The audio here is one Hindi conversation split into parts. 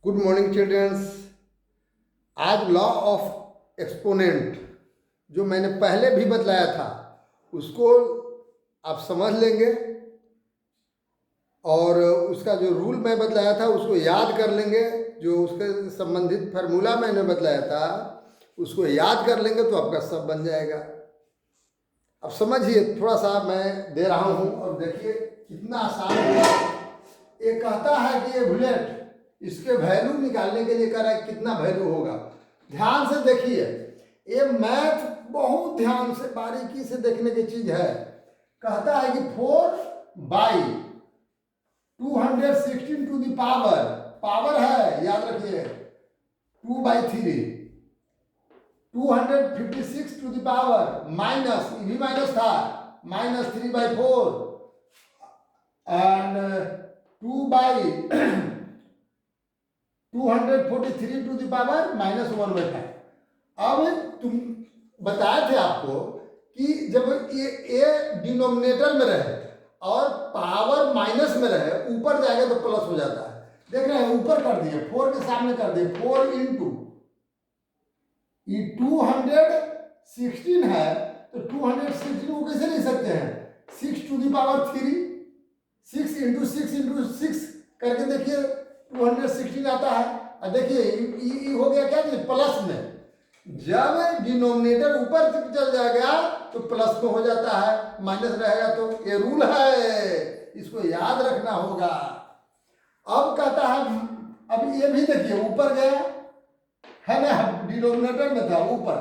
Good morning childrens. आज लॉ ऑफ एक्सपोनेंट जो मैंने पहले भी बतलाया था उसको आप समझ लेंगे और उसका जो रूल मैं बतलाया था उसको याद कर लेंगे। जो उसके संबंधित फार्मूला मैंने बतलाया था उसको याद कर लेंगे तो आपका सब बन जाएगा। अब समझिए, थोड़ा सा मैं दे रहा हूँ और देखिए कितना आसान है। ये कहता है कि ये बुलेट इसके वैल्यू निकालने के लिए कह रहा है कितना वैल्यू होगा। ध्यान से देखिए, ये मैथ बहुत ध्यान से बारीकी से देखने की चीज है। कहता है कि 4/216 टू द पावर, पावर है याद रखिए 2/3, 256 टू द पावर माइनस, भी माइनस था, -3/4 एंड 2/243 टू द पावर -1/5। अब तुम बताए थे आपको कि जब ये डिनोमिनेटर में रहे और पावर माइनस में रहे, ऊपर जाएगा तो प्लस हो जाता है। देख रहे हैं, ऊपर कर दिए, 4 के सामने कर दिए, 4 इंटू 216 है तो 216 को कैसे लिख सकते हैं, 6 टू द पावर 3, 6 इंटू 6 करके देखिए 216 आता है। और देखिए ये हो गया क्या, प्लस में। जब डिनोमिनेटर ऊपर तक चल जाएगा तो प्लस में हो जाता है, माइनस रहेगा तो ये रूल है, इसको याद रखना होगा। अब कहता है, अब ये भी देखिए ऊपर गया है ना, डिनोमिनेटर में था ऊपर,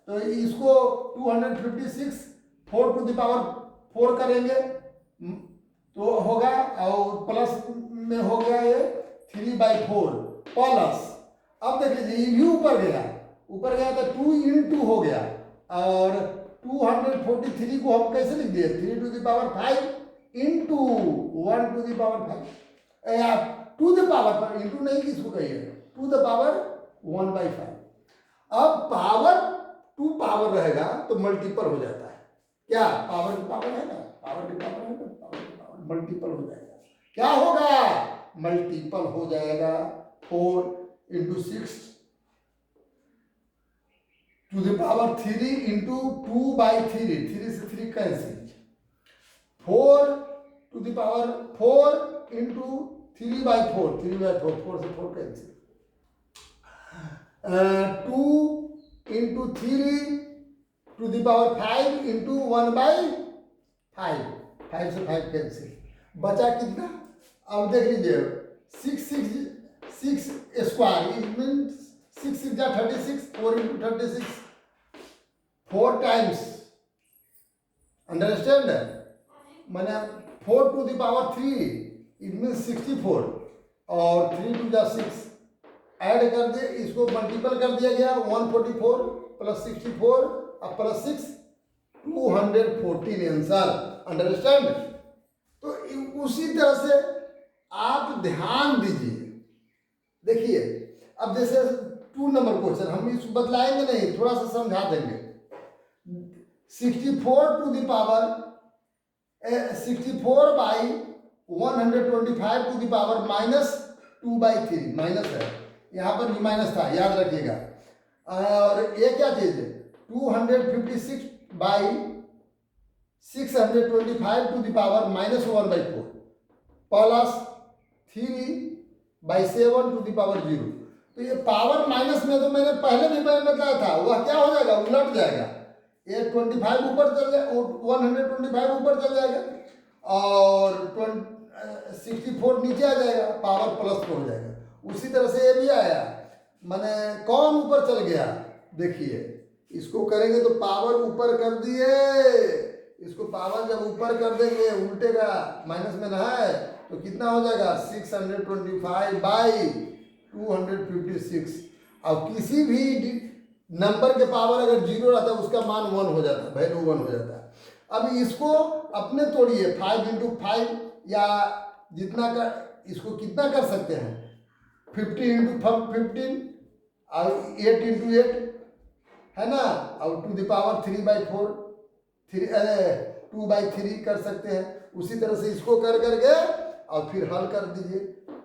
तो इसको 256 4 टू द पावर 4 करेंगे तो होगा, और प्लस में हो गया ये 3/4 प्लस। अब देखिए ये भी ऊपर गया तो 2 इंटू हो गया, और 243 को हम कैसे लिख दिए, 3 to the power 5 into 1 to the power 5, या टू द पावर पर इंटू नहीं, किसको कहिए, टू द पावर 1/5। अब पावर 2 पावर रहेगा तो मल्टीपल हो जाता है। क्या पावर की पावर है ना, पावर की पावर है ना, पावर की पावर मल्टीपल हो जाएगा। क्या होगा, मल्टीपल हो जाएगा। 4 into 6 to the power 3 into 2/3, 3 से 3 cancel, 4 to the power 4 into 3/4, 3/4, 4 से 4 cancel, 2 into 3 to the power 5 into 1/5, 5 से 5 कैंसिल, बचा कितना। अब देख लीजिए 6 स्क्वायर, इट मीन्स 6 6 जा 36, 4 इंटू 36 4 टाइम्स, अंडरस्टैंड, मैंने 4 to the power 3 it means 64, और 3 टू जा 6 ऐड कर दिए, इसको मल्टीपल कर दिया गया, 144 प्लस 64 और प्लस 6 214 आंसर, अंडरस्टैंड। तो उसी तरह से आप ध्यान दीजिए। देखिए अब जैसे 2 नंबर क्वेश्चन हम इसको बतलाएंगे नहीं, थोड़ा सा समझा देंगे। 64 to the power 64/125 to the power -2/3, minus है यहाँ पर, भी माइनस था याद रखिएगा। और ये क्या चीज है, 256/625 to the power -1/4 plus 3/7 to the power 0। तो ये पावर माइनस में तो मैंने पहले भी बताया था, वह क्या हो जाएगा, उलट जाएगा। ये 25 ऊपर चल जाए, 125 ऊपर चल जाएगा, और 64 नीचे आ जाएगा, पावर प्लस में हो जाएगा। उसी तरह से ये भी आया, मैंने कौन ऊपर चल गया, देखिए इसको करेंगे तो पावर ऊपर कर दिए, इसको पावर जब ऊपर कर देंगे उल्टेगा, माइनस में ना है तो कितना हो जाएगा, 625/256। अब किसी भी नंबर के पावर अगर 0 रहता है उसका मान 1 हो जाता है, वैल्यू 1 हो जाता है। अब इसको अपने तोड़िए, 5 इंटू 5 या जितना का, इसको कितना कर सकते हैं, 50 इंटू 15 और 8 इंटू 8 है ना, और टू द पावर 3/4, 2/3 कर सकते हैं। उसी तरह से इसको कर करके और फिर हल कर दीजिए,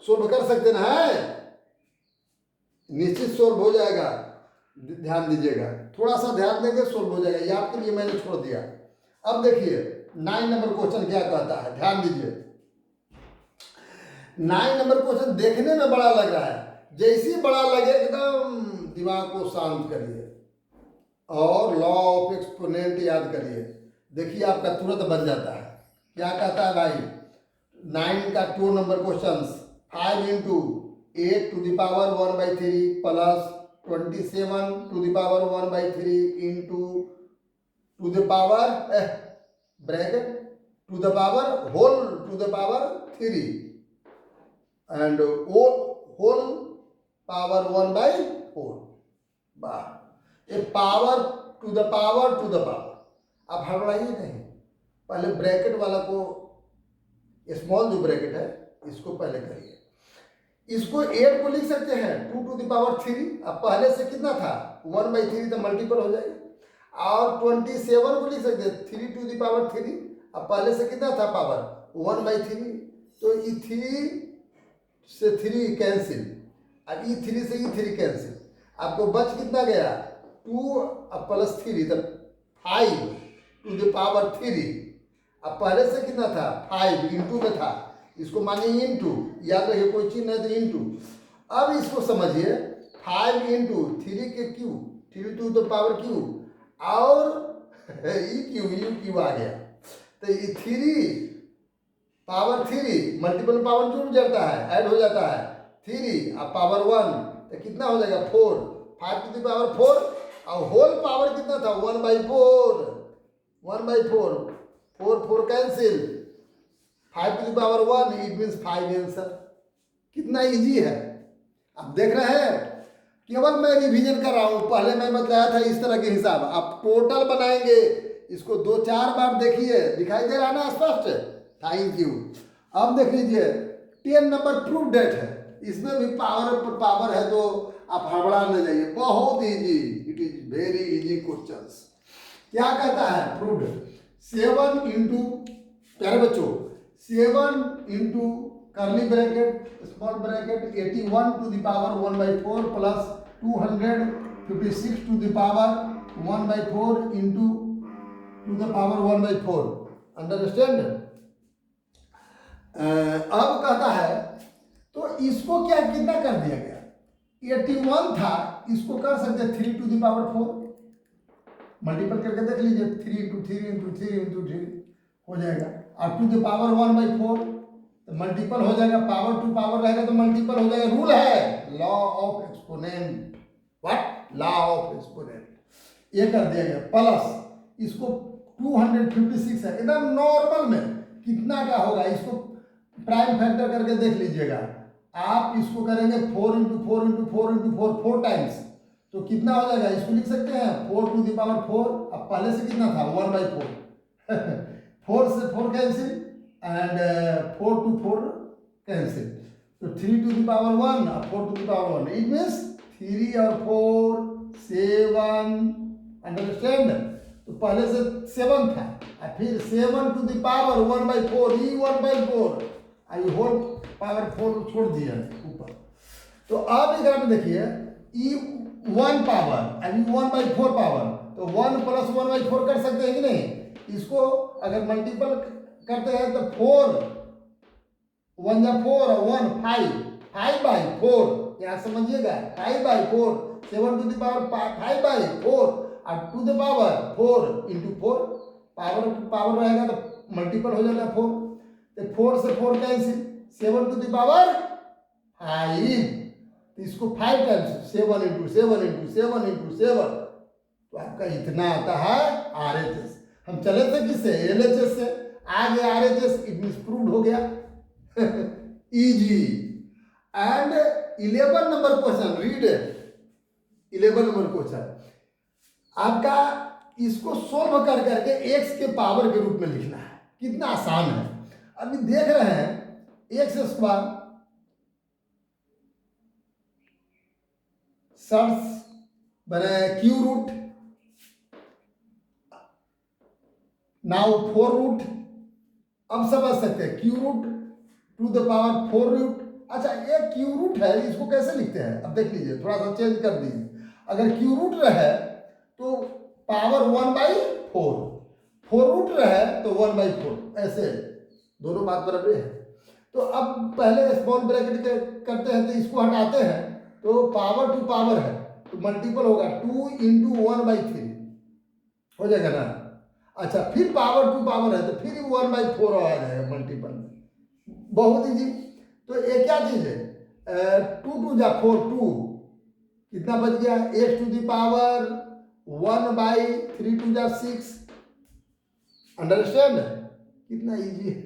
सोल्व कर सकते ना है। निश्चित सोल्व हो जाएगा। ध्यान दीजिएगा, थोड़ा सा ध्यान देंगे सोल्व हो जाएगा, ये आपके लिए मैंने छोड़ दिया। अब देखिए 9 नंबर क्वेश्चन क्या कहता है, ध्यान दीजिए। 9 नंबर क्वेश्चन देखने में बड़ा लग रहा है, जैसे ही बड़ा लगे एकदम दिमाग को शांत करिए और लॉ ऑफ एक्सपोनेंट याद करिए, देखिए आपका तुरंत बन जाता है। क्या कहता है भाई, 9 का 2 number question, 5 into 8 to the power 1/3 plus 27 to the power 1/3 into to the power bracket to the power whole to the power 3 and whole power 1/4। वाह, a power to the power to the power. आप हड़बड़ाइए नहीं, पहले ब्रैकेट वाला को, स्मॉल जो ब्रैकेट है इसको पहले करिए। इसको 8 को लिख सकते हैं 2 टू द पावर 3। अब पहले से कितना था 1/3, तो मल्टीपल हो जाएगा। और 27 को लिख सकते हैं 3 टू द पावर 3। अब पहले से कितना था पावर 1/3, तो ये 3 से 3 कैंसिल, अब ई 3 से ई 3 कैंसिल, आपको बच कितना गया 2 अब प्लस 3, तो 5 टू द पावर 3। अब पहले से कितना था 5 इंटू में था, इसको मानिए इंटू, याद रखिए कोई चीज नहीं तो इंटू। अब इसको समझिए 5 इंटू 3 के cube, 3 to the power cube, और ई क्यूब यू क्यूब आ गया, तो ये 3 पावर 3 मल्टीपल पावर जुड़ जाता है, ऐड हो जाता है 3 अब पावर 1, तो कितना हो जाएगा 4, 5 टू द पावर 4, और होल पावर कितना था 1/4, 4 cancel, 5 to the power 1 it means 5 answer. कितना इजी है, आप देख रहे हैं। केवल मैं रिवीजन कर रहा हूँ, पहले मैं बताया था इस तरह के हिसाब, आप टोटल बनाएंगे, इसको 2-4 बार देखिए, दिखाई दे रहा है ना स्पष्ट, थैंक यू। अब देख लीजिए 10 नंबर प्रूफ डेट है, इसमें भी पावर पर पावर है, तो आप हड़बड़ा न जाइए, बहुत easy, it is very easy questions. क्या कहता है प्रूफ, 7 इंटू, प्यारे बच्चों 7 into curly bracket small bracket 81 to the power 1/4 plus 256 to the power 1/4 into to the power 1/4। Understand. अब कहता है, तो इसको क्या कितना कर दिया गया, 81 था, इसको कर सकते 3 टू द पावर 4, मल्टीपल करके देख लीजिए, 3 इंटू 3 इंटू 3 इंटू 3 हो जाएगा, और टू द पावर 1/4 तो मल्टीपल हो जाएगा, पावर टू पावर रहेगा तो मल्टीपल हो जाएगा। रूल है law of exponent, what law of exponent, ये कर दिया गया। प्लस इसको 256 है, एकदम नॉर्मल में कितना का होगा, इसको प्राइम फैक्टर करके देख लीजिएगा। आप इसको करेंगे 4 इंटू 4 इंटू 4 इंटू 4 4 टाइम्स, तो कितना हो जाएगा, इसको लिख सकते हैं 4 टू द पावर 4। अब पहले से कितना था 1/4 4 से 4 कैंसिल एंड 4 टू 4 कैंसिल, तो 3 टू द पावर 1 और 4 to the power 1, it means 3 और 4 7। अंडरस्टैंड। तो पहले से 7 था, और फिर 7 टू द पावर 1/4, ई 1/4, आई होल पावर 4 छोड़ दिया ऊपर। तो अब इधर में देखिए ई 1 पावर अभी 1/4 पावर, तो 1 प्लस 1/4 कर सकते हैं कि नहीं। इसको अगर मल्टीपल करते हैं तो 4 1 जा 4 और 1 5/4, यहाँ समझिएगा 5/4, 7 टू द पावर 5/4 और to the power 4 into 4, power power रहेगा तो मल्टीपल हो जाएगा 4, तो 4 से 4 कैंसिल, 7 टू द पावर 5, तो इसको 5 टाइम्स 7 इंटू 7 इंटू 7 इंटू 7, तो आपका इतना आता है RHS। हम चले थे किससे, LHS से, आ गया RHS, इट मीन्स प्रूव्ड हो गया easy. And 11 number question, read 11 number question आपका, इसको सोल्व कर करके x के पावर के रूप में लिखना है। कितना आसान है, अभी देख रहे हैं x स्क्वायर सर्च बने क्यू रूट, नाउ 4 रूट। अब समझ सकते हैं cube root to the power 4 root अच्छा ये क्यू रूट है, इसको कैसे लिखते हैं? अब देख लीजिए, थोड़ा सा चेंज कर दीजिए। अगर क्यू रूट रहे तो पावर 1/4, 4 रूट रहे तो 1/4, ऐसे दोनों बात बराबर है। तो अब पहले स्मॉल ब्रैकेट करते हैं, तो इसको हटाते हैं, तो पावर टू पावर है तो मल्टीपल होगा 2 × 1/3 हो जाएगा ना। अच्छा फिर पावर टू पावर है तो फिर 1/4 आ जाएगा मल्टीपल में, बहुत इजी। तो ये क्या चीज है, 2 2 जा 4, 2 कितना बच गया, x⁴ 1/3 2 जा 6। अंडरस्टैंड? कितना इजी है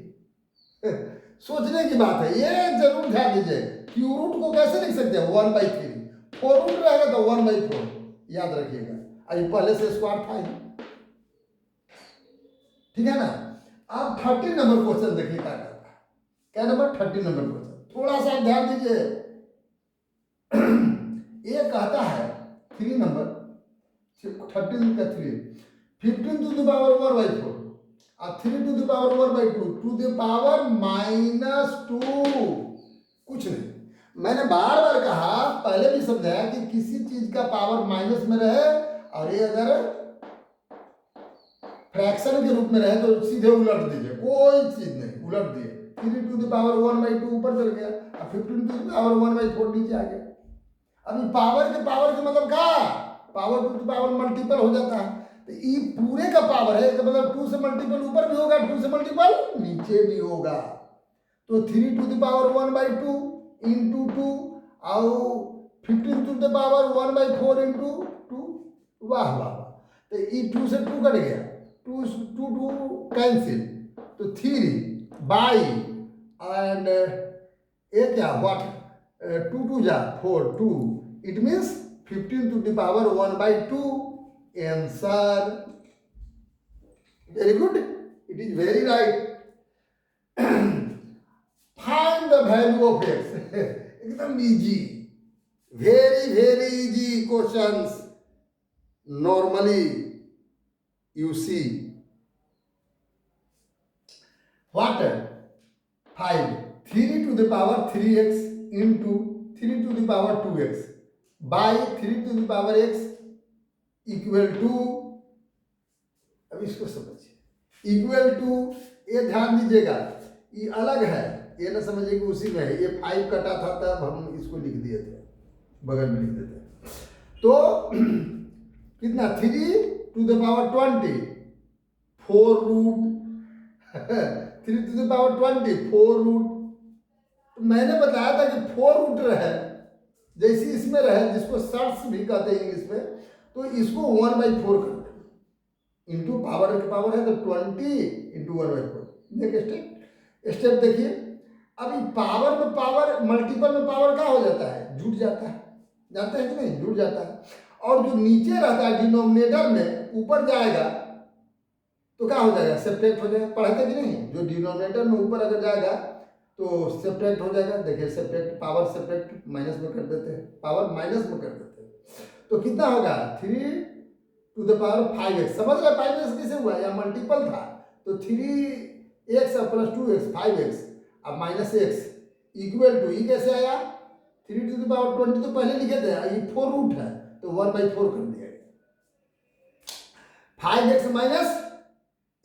सोचने की बात है, ये जरूर ध्यान दीजिए। क्यू रूट को कैसे लिख सकते हैं, 1/3, 4 रूट रहेगा तो 1/4, याद रखिएगा। अभी पहले से स्क्वायर था ही, ठीक है ना। अब 30 नंबर क्वेश्चन देखिए क्या कहता है। क्या नंबर, 30 नंबर क्वेश्चन, थोड़ा सा ध्यान दीजिए। ये कहता है 3 नंबर 13 का 3, 15 to the power 1/4 और 3 to the power 1/2 to the power -2। कुछ नहीं, मैंने बार बार कहा, पहले भी समझाया कि किसी चीज का पावर माइनस में रहे और ये अगर फ्रैक्शन के रूप में रहे तो सीधे उलट दीजिए, कोई चीज नहीं, उलट दिए। 3 to the power 1/2 ऊपर चल गया और 15 to the power 1/4 नीचे आ गया। अभी पावर के मतलब क्या, पावर टू पावर मल्टीपल हो जाता है, तो ये पूरे का पावर है, तो मतलब 2 से मल्टीपल ऊपर भी होगा, 2 से मल्टीपल नीचे भी होगा। तो 3 to the power 1/2 × 2 और 15 to the power 1/4 × 2। वाह वाह, तो ये 2 से 2 कट गया, 2 कैंसिल, तो 3 एंड ये क्या, व्हाट, 2 2 जा 4, 2, it means 15 to the power 1/2 answer. Very good, it is very right. Find the value of x एकदम easy, very very easy questions normally you see. What, 5 3 to the power 3x into 3 to the power 2x by 3 to the power x equal to, अब इसको समझिए, इक्वल टू, ये ध्यान दीजिएगा, ये अलग है, ये ना समझिए कि उसी में है। ये 5 कटा था तब हम इसको लिख दिए थे, बगल में लिख देते। तो कितना, 3 to the power 20, 4 root 3 to the power 20, 4 root. तो मैंने बताया था कि 4 रूट रहे, जैसे इसमें रहे, जिसको सर्ट्स भी कहते हैं इंग्लिश में, तो इसको 1/4 कर दे, इंटू पावर के पावर है तो 20 × 1/4। नेक्स्ट स्टेप देखिए, अभी पावर में पावर, मल्टीपल में पावर क्या हो जाता है, जुट जाता है, जानते हैं कि नहीं, जुट जाता है। और जो नीचे रहता है डिनोमिनेटर में, ऊपर जाएगा तो क्या हो जाएगा, सेपरेट हो जाएगा। पढ़े थे कि नहीं, जो डिनोमिनेटर में ऊपर अगर जाएगा तो सेपरेट हो जाएगा। देखिए सेपरेट, पावर सेपरेट माइनस में कर देते हैं, पावर माइनस में कर देते हैं, तो कितना होगा, 3 to the power 5x। समझ रहे 5x कैसे हुआ, या मल्टीपल था तो 3x + 2x 5x, अब -x इक्वल टू, ये कैसे आया, 3 to the power 20 तो पहले लिखे थे, ये 4 रूट है तो 1/4 कर दिया, 5x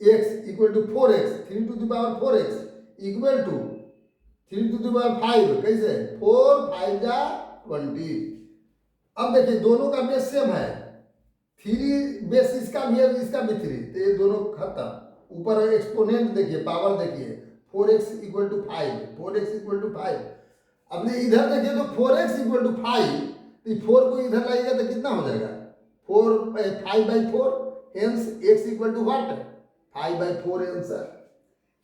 - x equal to 4x, 3 to the power 4x equal to 3 to the power 5, कैसे, 4 5 जा 20। अब देखिए दोनों का बेस सेम है, 3 बेस इसका भी है, इसका भी 3, तो ये दोनों खत्म। ऊपर एक्सपोनेंट देखिए, पावर देखिए, 4x = 5, 4x = 5। अब इधर देखिए तो 4x = 5, तो 4 को इधर लाइएगा तो कितना हो जाएगा, 5/4, हेंस x = व्हाट, 5/4 आंसर।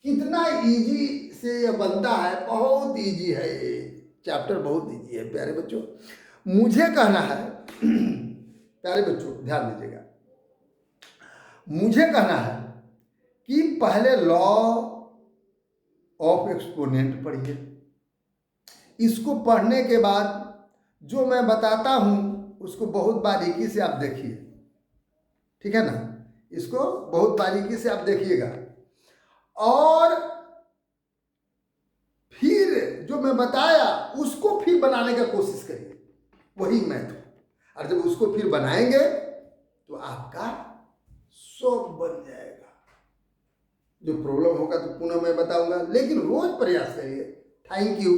कितना इजी से ये बनता है, बहुत इजी है ये चैप्टर, बहुत इजी है प्यारे बच्चों। मुझे कहना है प्यारे बच्चों ध्यान दीजिएगा, मुझे कहना है कि पहले लॉ ऑफ एक्सपोनेंट पढ़िए, इसको पढ़ने के बाद जो मैं बताता हूं उसको बहुत बारीकी से आप देखिए, ठीक है ना, इसको बहुत बारीकी से आप देखिएगा। और फिर फिर जो मैं बताया उसको फिर बनाने का कोशिश करिए, वही मैथ। और जब उसको फिर बनाएंगे तो आपका सब बन जाएगा। जो प्रॉब्लम होगा तो पुनः मैं बताऊंगा, लेकिन रोज प्रयास करिए। Thank you.